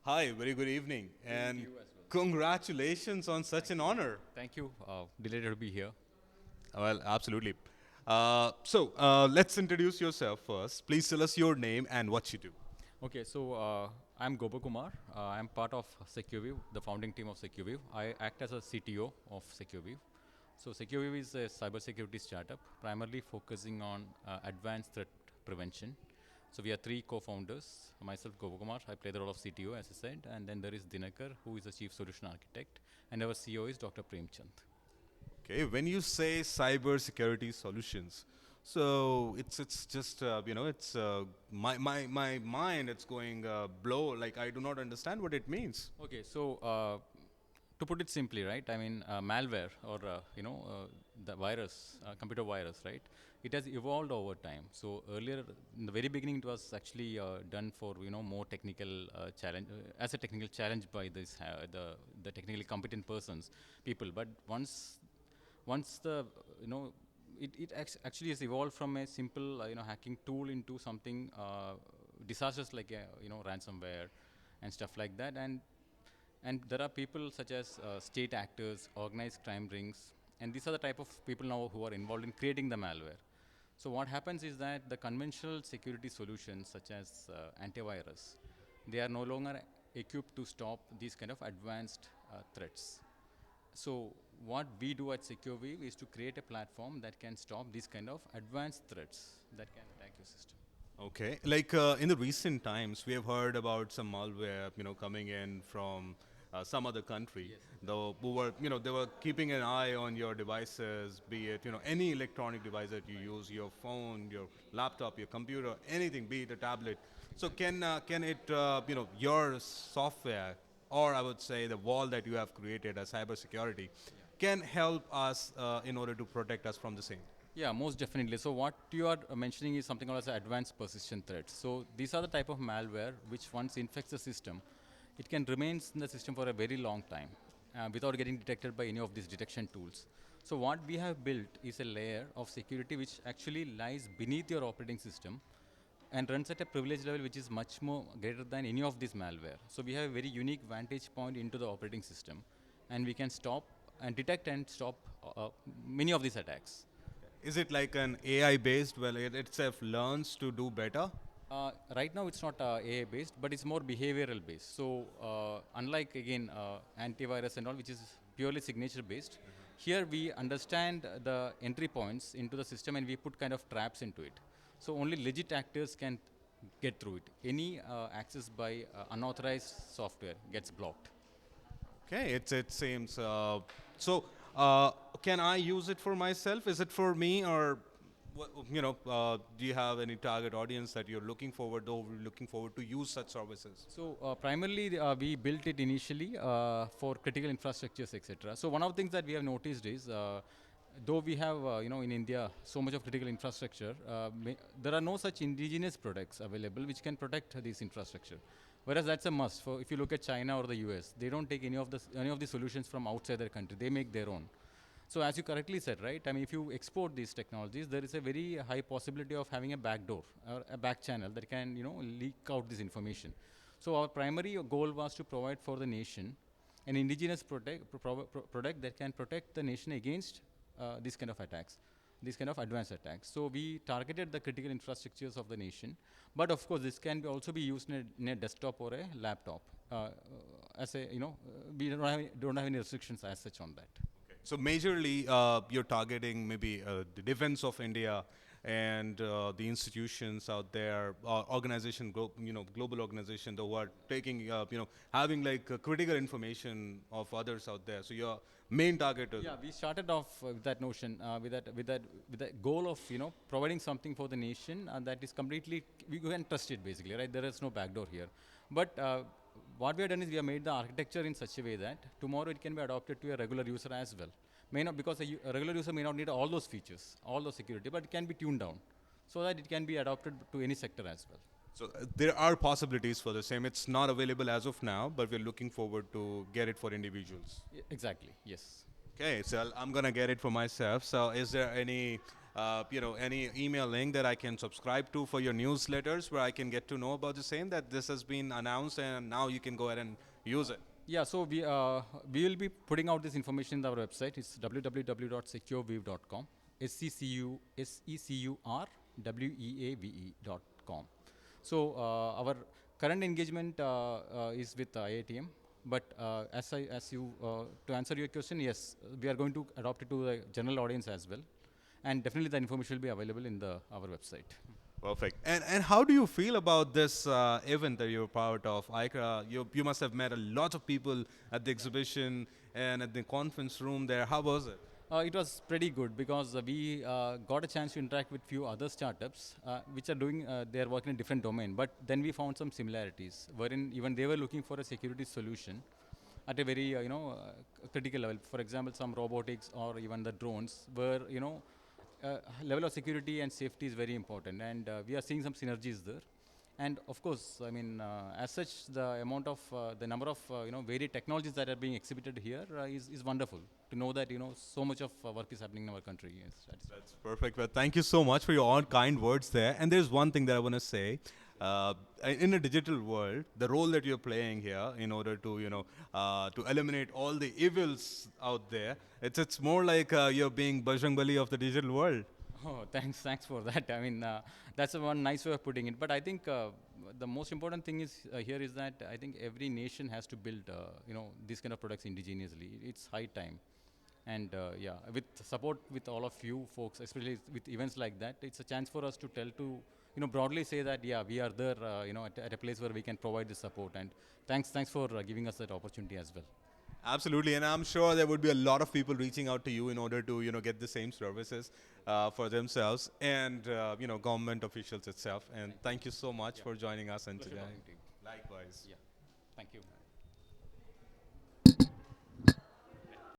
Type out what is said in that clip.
Hi, very good evening, and You as well. congratulations on such an honor. Thank you. Delighted to be here. Well, absolutely. Let's introduce yourself first. Please tell us your name and what you do. Okay, so I'm Gopakumar. I'm part of SecureView, the founding team of SecureView. I act as a CTO of SecureView. So SecureView is a cybersecurity startup, primarily focusing on advanced threat prevention. So we are three co-founders. Myself, Gopakumar, I play the role of CTO, as I said, and then there is Dinakar, who is the chief solution architect, and our CEO is Dr. Premchand. Okay, when you say cyber security solutions, so it's just it's my mind it's going blow like I do not understand what it means. Okay, so to put it simply, right? I mean, malware or the virus, computer virus, right? It has evolved over time. So earlier, in the very beginning, it was actually done for more technical challenge, as a technical challenge by the technically competent persons, people. But once the you know actually has evolved from a simple hacking tool into something disasters like ransomware and stuff like that, and there are people such as state actors, organized crime rings, and these are the type of people now who are involved in creating the malware. So what happens is that the conventional security solutions such as antivirus, they are no longer equipped to stop these kind of advanced threats. So what we do at SecureWeave is to create a platform that can stop these kind of advanced threats that can attack your system. Okay, like in the recent times, we have heard about some malware, coming in from some other country. Yes. Though who were, they were keeping an eye on your devices, be it, any electronic device that you use, your phone, your laptop, your computer, anything, be it a tablet. So Exactly. can it, your software, or I would say the wall that you have created as cybersecurity, Yeah. can help us in order to protect us from the same? Yeah, most definitely. So what you are mentioning is something called as advanced persistent threats. So these are the type of malware which once infects the system, it can remain in the system for a very long time without getting detected by any of these detection tools. So what we have built is a layer of security which actually lies beneath your operating system and runs at a privilege level which is much more greater than any of this malware. So we have a very unique vantage point into the operating system, and we can stop and detect and stop many of these attacks. Is it like an AI based? Well, it itself learns to do better. Right now, it's not AI based, but it's more behavioral based. So, unlike again antivirus and all, which is purely signature based, here we understand the entry points into the system and we put kind of traps into it. So, only legit actors can get through it. Any access by unauthorized software gets blocked. Okay, it seems. So, uh, can I use it for myself? Is it for me, or do you have any target audience that you're looking forward to use such services? So primarily, we built it initially for critical infrastructures, etc. So one of the things that we have noticed is, though we have, in India so much of critical infrastructure, there are no such indigenous products available which can protect this infrastructure. Whereas that's a must. For if you look at China or the US, they don't take any of the solutions from outside their country. They make their own. So as you correctly said, right? I mean, if you export these technologies, there is a very high possibility of having a backdoor or a back channel that can, leak out this information. So our primary goal was to provide for the nation an indigenous product that can protect the nation against these kind of attacks, these kind of advanced attacks. So we targeted the critical infrastructures of the nation, but of course this can also be used in a desktop or a laptop. As a, we don't have any restrictions as such on that. So majorly, you're targeting maybe the defense of India and the institutions out there, global organization, who are taking, having like critical information of others out there. So your main target is Yeah, we started off with that notion, with that goal of providing something for the nation that is completely we can trust it basically, right? There is no backdoor here, but what we have done is we have made the architecture in such a way that tomorrow it can be adopted to a regular user as well. May not because a regular user may not need all those features, all those security, but it can be tuned down so that it can be adopted to any sector as well. so there are possibilities for the same. It's not available as of now, but we're looking forward to get it for individuals. Exactly. Yes. Okay, so I'm gonna get it for myself. So, is there any, any email link that I can subscribe to for your newsletters where I can get to know about the same that this has been announced and now you can go ahead and use it? Yeah, so we will be putting out this information on our website. It's www.secureweave.com. SECURWEAVE.com. So our current engagement is with IITM. But as you to answer your question, yes, we are going to adopt it to the general audience as well, and definitely the information will be available in our website. Perfect. And how do you feel about this event that you're part of? You must have met a lot of people at the exhibition and at the conference room there. How was it? It was pretty good because we got a chance to interact with few other startups which are doing their work in a different domain. But then we found some similarities, wherein even they were looking for a security solution at a very critical level. For example, some robotics or even the drones, where level of security and safety is very important, and we are seeing some synergies there. And of course, I mean, as such, the number of varied technologies that are being exhibited here is wonderful to know that so much of work is happening in our country. Yes, That's perfect. Well, thank you so much for your all kind words there. And there's one thing that I want to say. In a digital world, the role that you're playing here in order to, to eliminate all the evils out there, it's more like you're being Bajrang Bali of the digital world. Oh, thanks for that. I mean, that's one nice way of putting it. But I think the most important thing is here is that I think every nation has to build, these kind of products indigenously. It's high time, and yeah, with support with all of you folks, especially with events like that, it's a chance for us to tell to, broadly say that yeah, we are there, at a place where we can provide the support. And thanks for giving us that opportunity as well. Absolutely, and I'm sure there would be a lot of people reaching out to you in order to, get the same services for themselves and, government officials itself. And thank you so much for joining us and Pleasure today. talking to you. Likewise. Yeah, thank you.